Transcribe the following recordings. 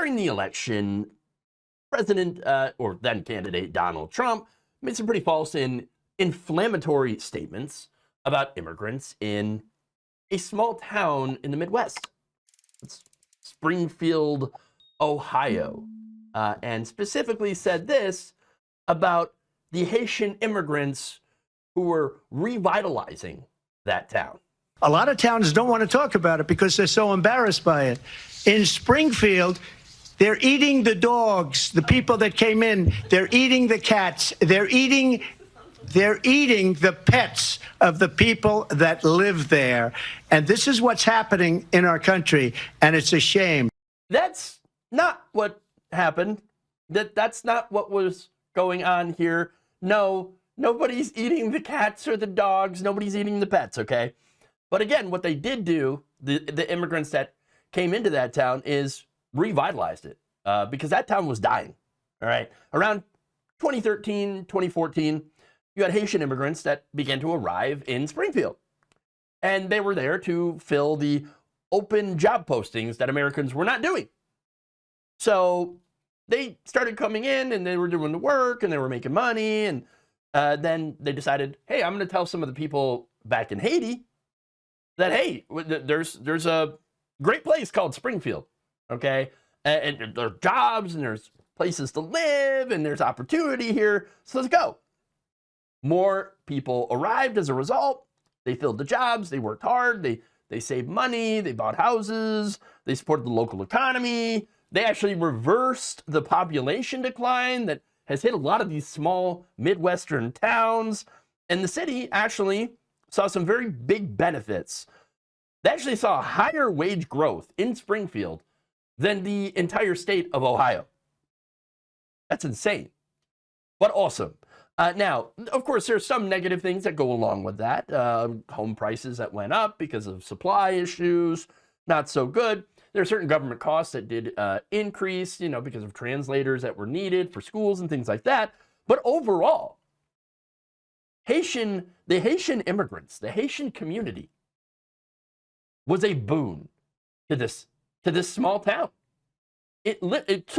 during the election, President or then candidate Donald Trump made some pretty false and inflammatory statements about immigrants in a small town in the Midwest. It's Springfield, Ohio, and specifically said this about the Haitian immigrants who were revitalizing that town. A lot of towns don't want to talk about it because they're so embarrassed by it. In Springfield, they're eating the dogs, the people that came in. They're eating the cats. They're eating the pets of the people that live there. And this is what's happening in our country, and it's a shame. That's not what happened. That's not what was going on here. No, nobody's eating the cats or the dogs. Nobody's eating the pets, okay? But again, what they did do, the immigrants that came into that town, is revitalized it because that town was dying, all right? Around 2013, 2014, you had Haitian immigrants that began to arrive in Springfield. And they were there to fill the open job postings that Americans were not doing. So they started coming in and they were doing the work and they were making money. And then they decided, hey, I'm going to tell some of the people back in Haiti that, hey, there's a great place called Springfield, okay? And there are jobs and there's places to live and there's opportunity here. So let's go. More people arrived as a result. They filled the jobs. They worked hard. They saved money. They bought houses. They supported the local economy. They actually reversed the population decline that has hit a lot of these small Midwestern towns. And the city actually saw some very big benefits. They actually saw a higher wage growth in Springfield than the entire state of Ohio. That's insane, but awesome. Now, of course, there's some negative things that go along with that. Home prices that went up because of supply issues, not so good. There are certain government costs that did increase, because of translators that were needed for schools and things like that. But overall, the Haitian immigrants, the Haitian community was a boon to this small town. It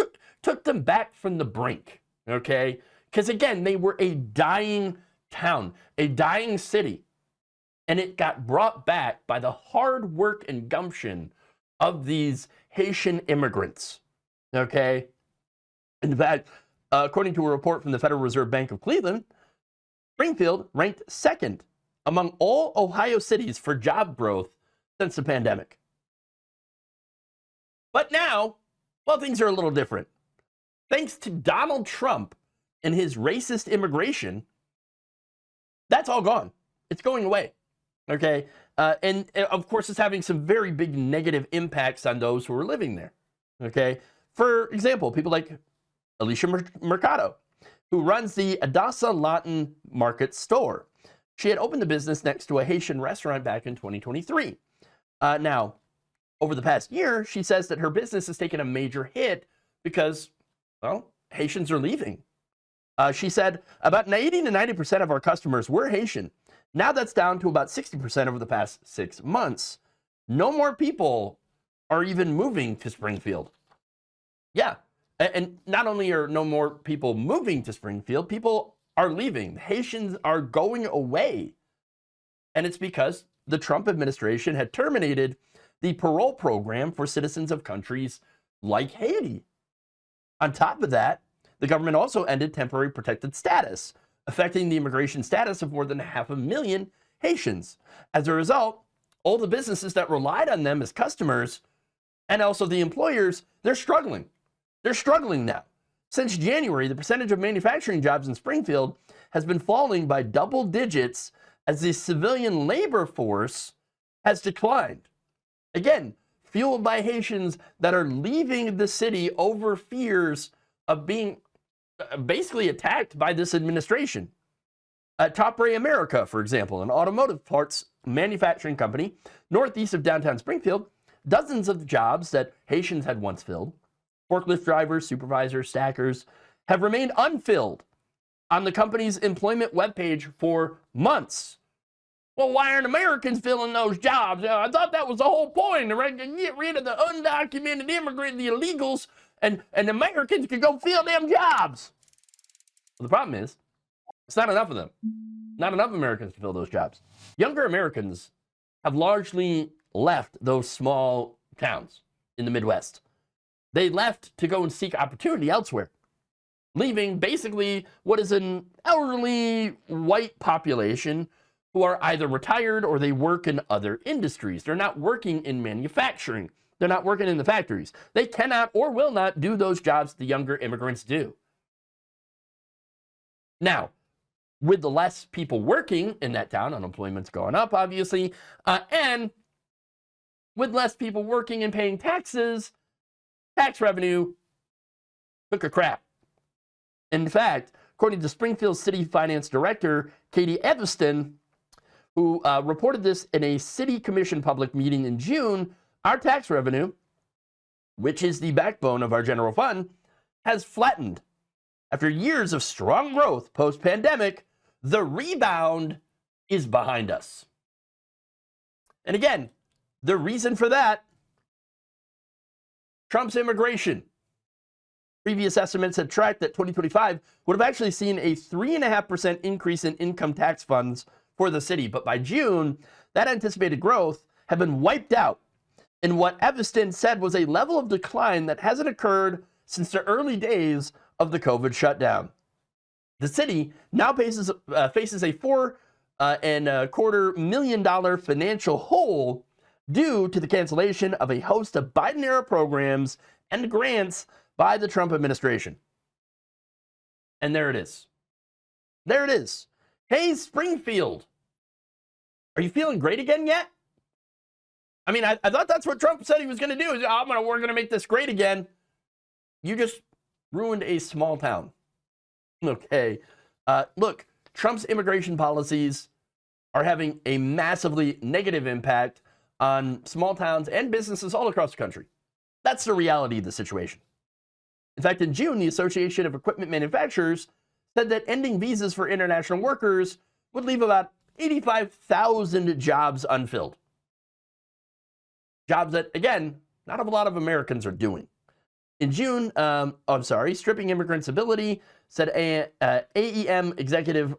took them back from the brink, okay? Because again, they were a dying town, a dying city. And it got brought back by the hard work and gumption of these Haitian immigrants, okay? In fact, according to a report from the Federal Reserve Bank of Cleveland, Springfield ranked second among all Ohio cities for job growth since the pandemic. But now, well, things are a little different. Thanks to Donald Trump and his racist immigration, that's all gone. It's going away, okay? And of course, it's having some very big negative impacts on those who are living there, okay? For example, people like Alicia Mercado, who runs the Adasa Latin Market store. She had opened the business next to a Haitian restaurant back in 2023. Now, over the past year, she says that her business has taken a major hit because, well, Haitians are leaving. She said about 80 to 90% of our customers were Haitian. Now that's down to about 60% over the past 6 months. No more people are even moving to Springfield. Yeah, and not only are no more people moving to Springfield, people are leaving. Haitians are going away. And it's because the Trump administration had terminated the parole program for citizens of countries like Haiti. On top of that, the government also ended temporary protected status, affecting the immigration status of more than 500,000 Haitians. As a result, all the businesses that relied on them as customers, and also the employers, they're struggling. They're struggling now. Since January, the percentage of manufacturing jobs in Springfield has been falling by double digits as the civilian labor force has declined. Again, fueled by Haitians that are leaving the city over fears of being basically attacked by this administration. Top Ray America, for example, an automotive parts manufacturing company northeast of downtown Springfield, dozens of jobs that Haitians had once filled, forklift drivers, supervisors, stackers, have remained unfilled on the company's employment webpage for months. Well, why aren't Americans filling those jobs? I thought that was the whole point, to get rid of the undocumented immigrant, the illegals, and Americans can go fill damn jobs. Well, the problem is, it's not enough of them. Not enough Americans to fill those jobs. Younger Americans have largely left those small towns in the Midwest. They left to go and seek opportunity elsewhere, leaving basically what is an elderly white population who are either retired or they work in other industries. They're not working in manufacturing. They're not working in the factories. They cannot or will not do those jobs the younger immigrants do. Now, with the less people working in that town, unemployment's going up, obviously, and with less people working and paying taxes, tax revenue took a crap. In fact, according to Springfield City Finance Director Katie Evanston, who reported this in a City Commission public meeting in June, our tax revenue, which is the backbone of our general fund, has flattened. After years of strong growth post-pandemic, the rebound is behind us. And again, the reason for that, Trump's immigration. Previous estimates had tracked that 2025 would have actually seen a 3.5% increase in income tax funds for the city. But by June, that anticipated growth had been wiped out in what Evanston said was a level of decline that hasn't occurred since the early days of the COVID shutdown. The city now faces a $4.25 million financial hole due to the cancellation of a host of Biden-era programs and grants by the Trump administration. And there it is. There it is. Hey, Springfield, are you feeling great again yet? I mean, I thought that's what Trump said he was going to do. We're going to make this great again. You just ruined a small town. Okay. Look, Trump's immigration policies are having a massively negative impact on small towns and businesses all across the country. That's the reality of the situation. In fact, in June, the Association of Equipment Manufacturers said that ending visas for international workers would leave about 85,000 jobs unfilled. Jobs that, again, not a lot of Americans are doing. In June, Stripping Immigrants' Ability, said AEM executive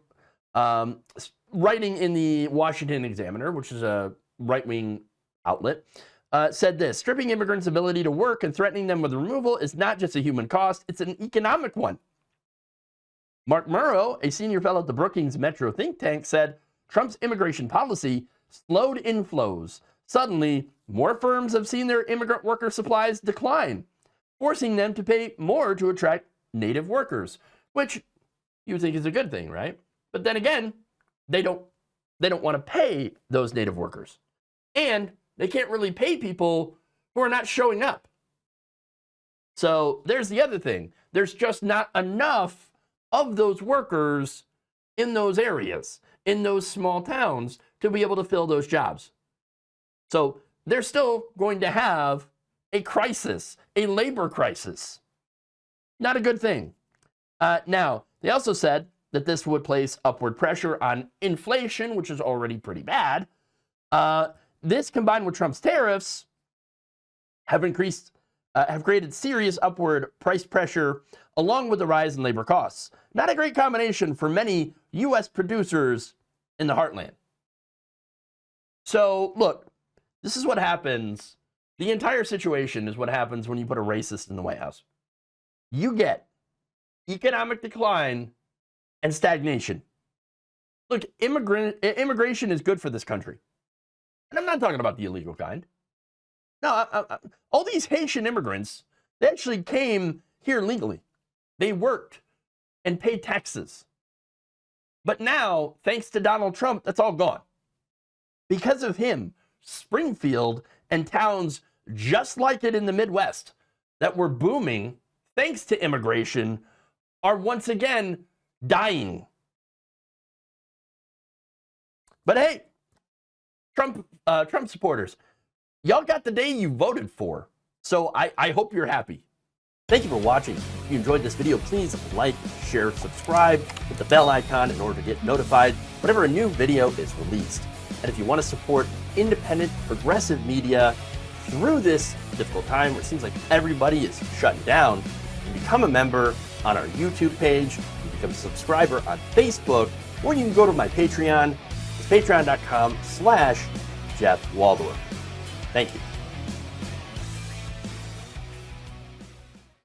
writing in the Washington Examiner, which is a right-wing outlet, said this: stripping immigrants' ability to work and threatening them with removal is not just a human cost, it's an economic one. Mark Murrow, a senior fellow at the Brookings Metro think tank, said Trump's immigration policy slowed inflows. Suddenly, more firms have seen their immigrant worker supplies decline, forcing them to pay more to attract native workers, which you think is a good thing, right? But then again, they don't want to pay those native workers. And they can't really pay people who are not showing up. So there's the other thing. There's just not enough of those workers in those areas, in those small towns, to be able to fill those jobs. So they're still going to have a crisis, a labor crisis. Not a good thing. Now, they also said that this would place upward pressure on inflation, which is already pretty bad. This, combined with Trump's tariffs, have created serious upward price pressure, along with the rise in labor costs. Not a great combination for many U.S. producers in the heartland. So, look, this is what happens. The entire situation is what happens when you put a racist in the White House. You get economic decline and stagnation. Look, immigration is good for this country. And I'm not talking about the illegal kind. No, all these Haitian immigrants, they actually came here legally. They worked and paid taxes. But now, thanks to Donald Trump, that's all gone. Because of him, Springfield and towns just like it in the Midwest that were booming thanks to immigration are once again dying. But hey, Trump supporters, y'all got the day you voted for, so I hope you're happy. Thank you for watching. If you enjoyed this video, please like, share, subscribe, hit the bell icon in order to get notified whenever a new video is released. And if you want to support independent, progressive media through this difficult time where it seems like everybody is shutting down, you can become a member on our YouTube page, you can become a subscriber on Facebook, or you can go to my Patreon. It's patreon.com/Jeff Waldorf. Thank you.